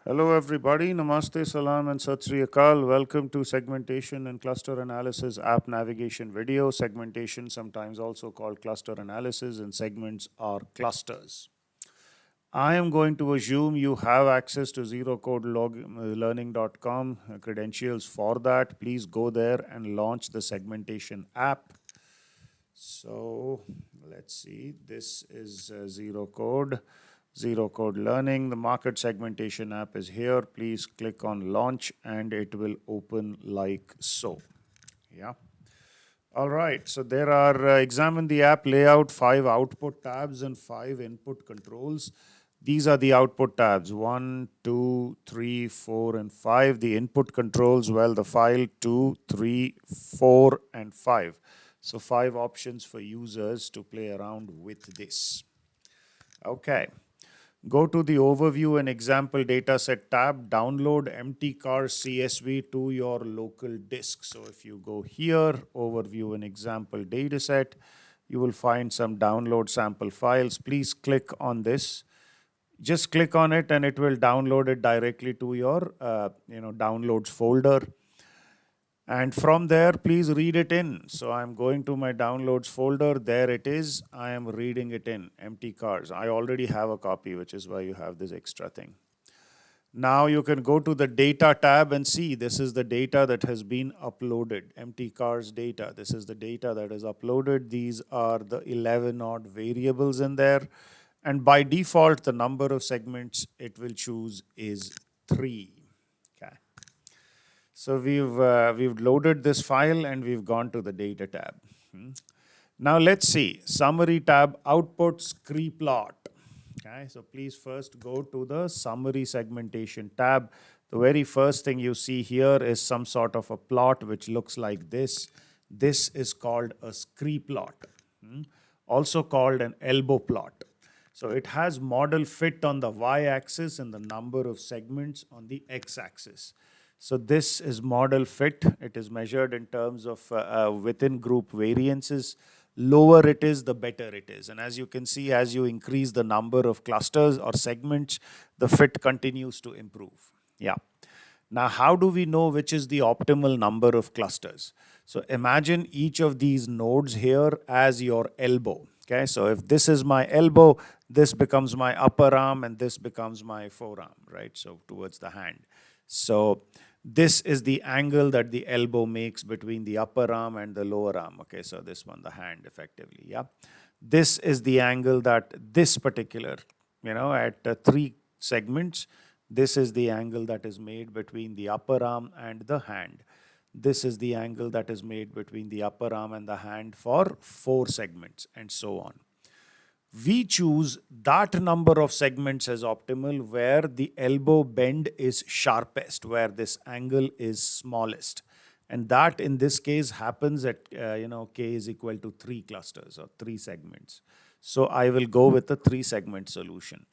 Hello everybody, Namaste, Salam and Sat Sri Akal. Welcome to Segmentation and Cluster Analysis App Navigation video. Segmentation, sometimes also called cluster analysis, and segments are clusters. I am going to assume you have access to zerocodeLearning.com credentials for that. Please go there and launch the segmentation app. So let's see, this is Zero Code Learning. The market segmentation app is here. Please click on launch and it will open like so. Yeah. All right. So there are, examine the app layout, 5 output tabs and 5 input controls. These are the output tabs 1, 2, 3, 4, and 5. The input controls, well, the file 2, 3, 4, and 5. So 5 options for users to play around with this. Okay. Go to the Overview and Example Dataset tab, download empty car CSV to your local disk. So if you go here, Overview and Example Dataset, you will find some download sample files. Please click on this. Just click on it and it will download it directly to your downloads folder. And from there, please read it in. So I'm going to my downloads folder. There it is. I am reading it in. Empty cars. I already have a copy, which is why you have this extra thing. Now you can go to the data tab and see this is the data that has been uploaded. Empty cars data. This is the data that is uploaded. These are the 11 odd variables in there. And by default, the number of segments it will choose is 3. Okay. So we've loaded this file and we've gone to the data tab. Now let's see, summary tab, output scree plot. Okay, so please first go to the summary segmentation tab. The very first thing you see here is some sort of a plot which looks like this. This is called a scree plot, also called an elbow plot. So it has model fit on the y-axis and the number of segments on the x-axis. So this is model fit. It is measured in terms of within group variances. Lower it is, the better it is. And as you can see, as you increase the number of clusters or segments, the fit continues to improve. Yeah. Now, how do we know which is the optimal number of clusters? So imagine each of these nodes here as your elbow. Okay, so if this is my elbow, this becomes my upper arm and this becomes my forearm, right? So towards the hand. So this is the angle that the elbow makes between the upper arm and the lower arm. Okay, so this one, the hand effectively, yeah. This is the angle that this particular, at 3 segments, this is the angle that is made between the upper arm and the hand. This is the angle that is made between the upper arm and the hand for 4 segments and so on. We choose that number of segments as optimal where the elbow bend is sharpest, where this angle is smallest. And that in this case happens at, k is equal to 3 clusters or 3 segments. So I will go with the 3 segment solution.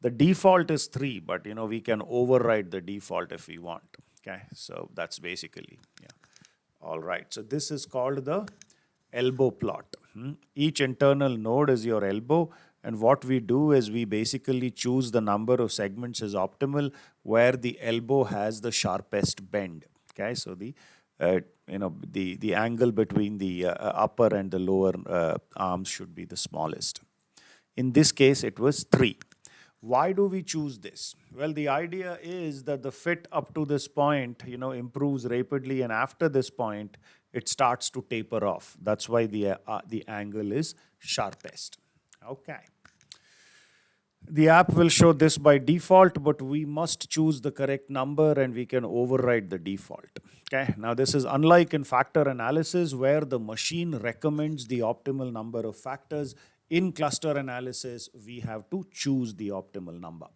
The default is 3, but we can override the default if we want. Okay, so that's basically, yeah. All right, so this is called the elbow plot. Each internal node is your elbow, and what we do is we basically choose the number of segments as optimal where the elbow has the sharpest bend. Okay, so the angle between the upper and the lower arms should be the smallest. In this case, it was 3. Why do we choose this? Well, the idea is that the fit up to this point, improves rapidly, and after this point, it starts to taper off. That's why the angle is sharpest. Okay. The app will show this by default, but we must choose the correct number and we can override the default. Okay. Now, this is unlike in factor analysis where the machine recommends the optimal number of factors. In cluster analysis, we have to choose the optimal number.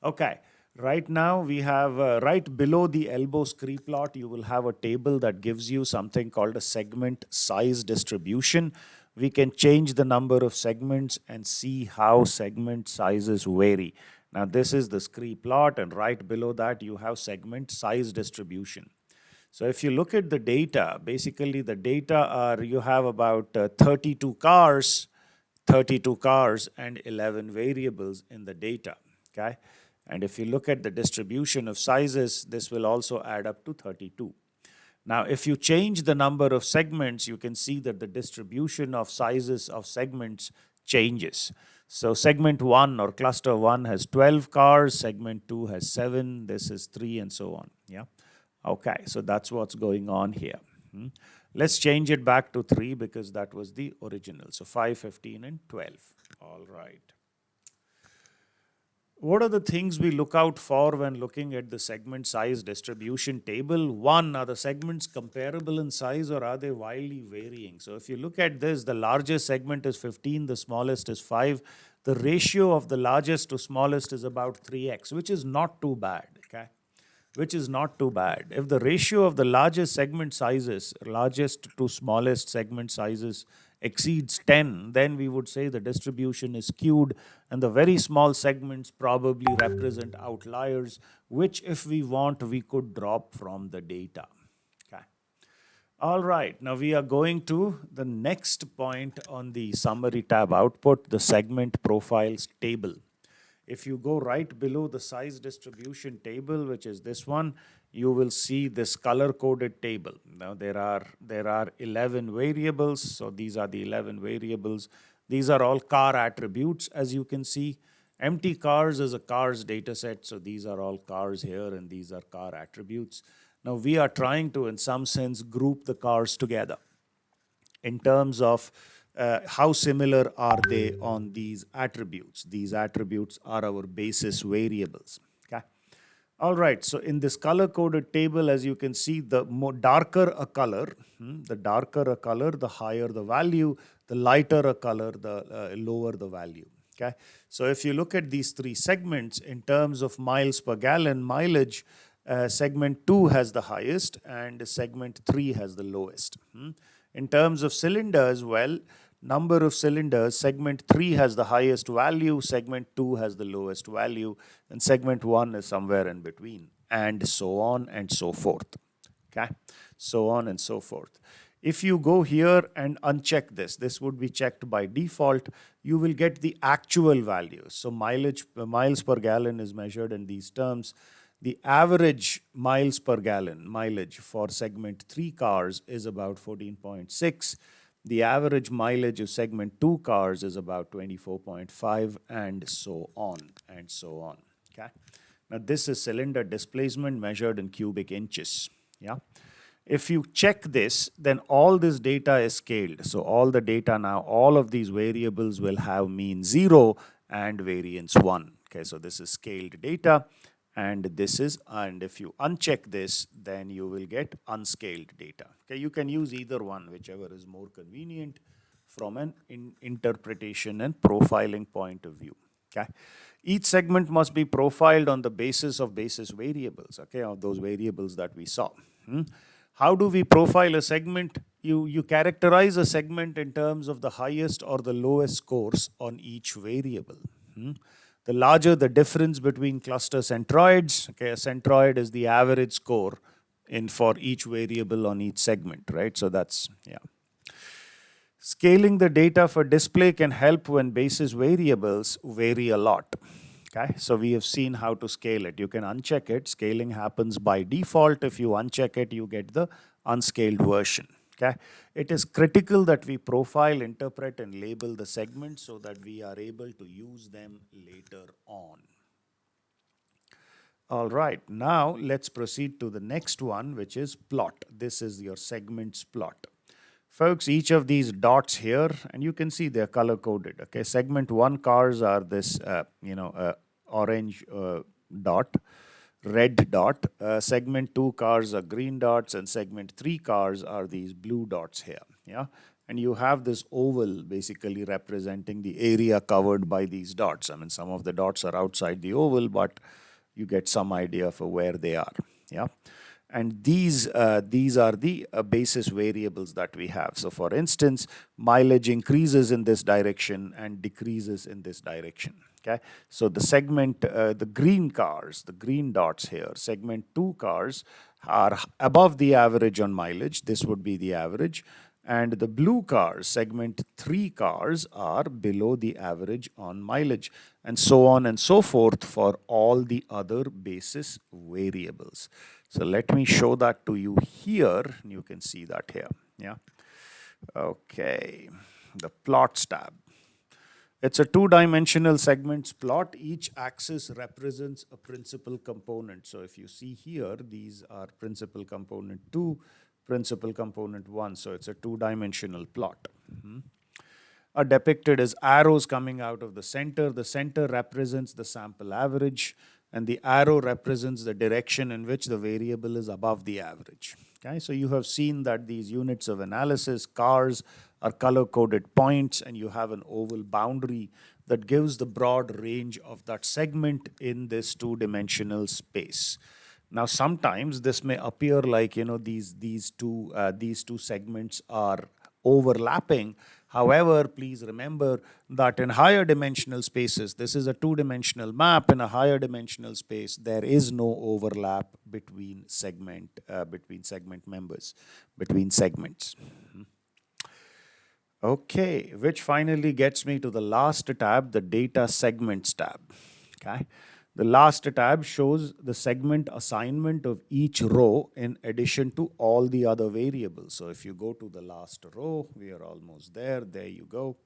Okay, right now we have right below the elbow scree plot, you will have a table that gives you something called a segment size distribution. We can change the number of segments and see how segment sizes vary. Now this is the scree plot, and right below that you have segment size distribution. So if you look at the data, basically the data are, you have about 32 cars and 11 variables in the data, okay? And if you look at the distribution of sizes, this will also add up to 32. Now, if you change the number of segments, you can see that the distribution of sizes of segments changes. So segment 1 or cluster 1 has 12 cars, segment 2 has 7, this is 3, and so on. Yeah. Okay, so that's what's going on here. Let's change it back to 3 because that was the original. So 5, 15, and 12. All right. What are the things we look out for when looking at the segment size distribution table? One, are the segments comparable in size or are they wildly varying? So if you look at this, the largest segment is 15, the smallest is 5. The ratio of the largest to smallest is about 3x, which is not too bad, okay? Which is not too bad. If the ratio of the largest segment sizes, largest to smallest segment sizes exceeds 10, then we would say the distribution is skewed and the very small segments probably represent outliers, which if we want, we could drop from the data. Okay. All right, now we are going to the next point on the summary tab output, the segment profiles table. If you go right below the size distribution table, which is this one, you will see this color-coded table. Now there are 11 variables, so these are the 11 variables. These are all car attributes, as you can see. Empty cars is a cars data set, so these are all cars here, and these are car attributes. Now we are trying to, in some sense, group the cars together in terms of how similar are they on these attributes. These attributes are our basis variables. Okay. All right, so in this color-coded table, as you can see, the more darker a color, the higher the value, the lighter a color, the lower the value. Okay, so if you look at these three segments in terms of miles per gallon mileage, segment 2 has the highest and segment 3 has the lowest. In terms of cylinders, well, number of cylinders, segment 3 has the highest value, segment 2 has the lowest value, and segment 1 is somewhere in between, and so on and so forth. Okay, so on and so forth. If you go here and uncheck this, this would be checked by default, you will get the actual values. So miles per gallon is measured in these terms. The average miles per gallon mileage for segment 3 cars is about 14.6. The average mileage of segment 2 cars is about 24.5, and so on and so on. Okay. Now this is cylinder displacement measured in cubic inches. Yeah. If you check this, then all this data is scaled. So all the data now, all of these variables will have mean 0 and variance 1. Okay, so this is scaled data. And if you uncheck this, then you will get unscaled data. Okay, you can use either one, whichever is more convenient from an interpretation and profiling point of view. Okay, each segment must be profiled on the basis of basis variables. Okay, of those variables that we saw. How do we profile a segment? You characterize a segment in terms of the highest or the lowest scores on each variable. The larger the difference between cluster centroids, okay, a centroid is the average score for each variable on each segment, right? So that's, yeah. Scaling the data for display can help when basis variables vary a lot. Okay, so we have seen how to scale it. You can uncheck it. Scaling happens by default. If you uncheck it, you get the unscaled version. Okay, it is critical that we profile, interpret, and label the segments so that we are able to use them later on. All right, now let's proceed to the next one, which is plot. This is your segments plot. Folks, each of these dots here, and you can see they're color coded. Okay, segment 1 cars are this, orange dot, red dot. Segment 2 cars are green dots, and segment 3 cars are these blue dots here. Yeah, and you have this oval basically representing the area covered by these dots. I mean, some of the dots are outside the oval, but you get some idea for where they are. Yeah. And these are the basis variables that we have. So for instance, mileage increases in this direction and decreases in this direction. Okay, so the segment, the green cars, the green dots here, segment 2 cars are above the average on mileage. This would be the average. And the blue cars, segment 3 cars, are below the average on mileage, and so on and so forth for all the other basis variables. So let me show that to you here. You can see that here. Yeah. Okay. The plots tab. It's a two-dimensional segments plot. Each axis represents a principal component. So if you see here, these are principal component 2, principal component 1. So it's a two-dimensional plot. Are depicted as arrows coming out of the center. The center represents the sample average, and the arrow represents the direction in which the variable is above the average. Okay, so you have seen that these units of analysis, cars, are color-coded points, and you have an oval boundary that gives the broad range of that segment in this two-dimensional space. Now, sometimes this may appear like these two segments are overlapping. However, please remember that in higher dimensional spaces, this is a two-dimensional map. In a higher dimensional space, there is no overlap between segment members, between segments. Okay, which finally gets me to the last tab, the data segments tab. Okay. The last tab shows the segment assignment of each row in addition to all the other variables. So if you go to the last row, we are almost there. There you go.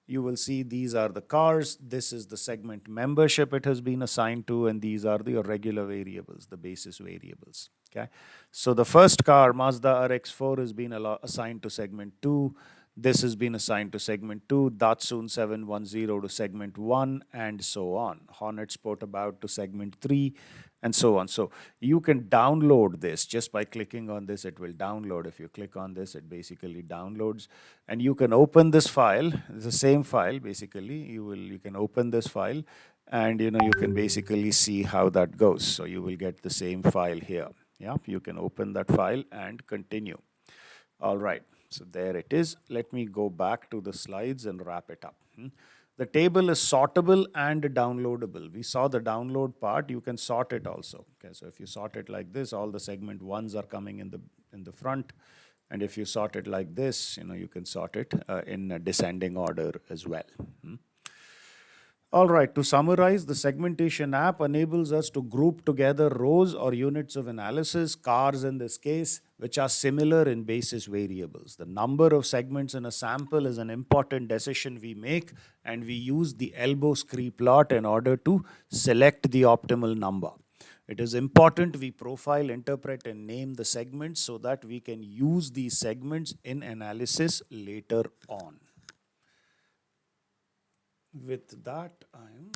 You will see these are the cars. This is the segment membership it has been assigned to, and these are the regular variables, the basis variables. Okay. So the first car, Mazda RX-4, has been assigned to segment 2. This has been assigned to segment 2, Datsun 710 to segment 1, and so on. Hornet Sportabout to segment 3, and so on. So you can download this just by clicking on this. It will download. If you click on this, it basically downloads, and you can open this file. It's the same file basically. You can open this file, and you can basically see how that goes. So you will get the same file here. Yeah, you can open that file and continue. All right. So there it is. Let me go back to the slides and wrap it up. The table is sortable and downloadable. We saw the download part. You can sort it also. Okay, so if you sort it like this, all the segment ones are coming in the front, and if you sort it like this, you can sort it in a descending order as well. All right, to summarize, the segmentation app enables us to group together rows or units of analysis, cars in this case, which are similar in basis variables. The number of segments in a sample is an important decision we make, and we use the elbow scree plot in order to select the optimal number. It is important we profile, interpret, and name the segments so that we can use these segments in analysis later on. With that, I am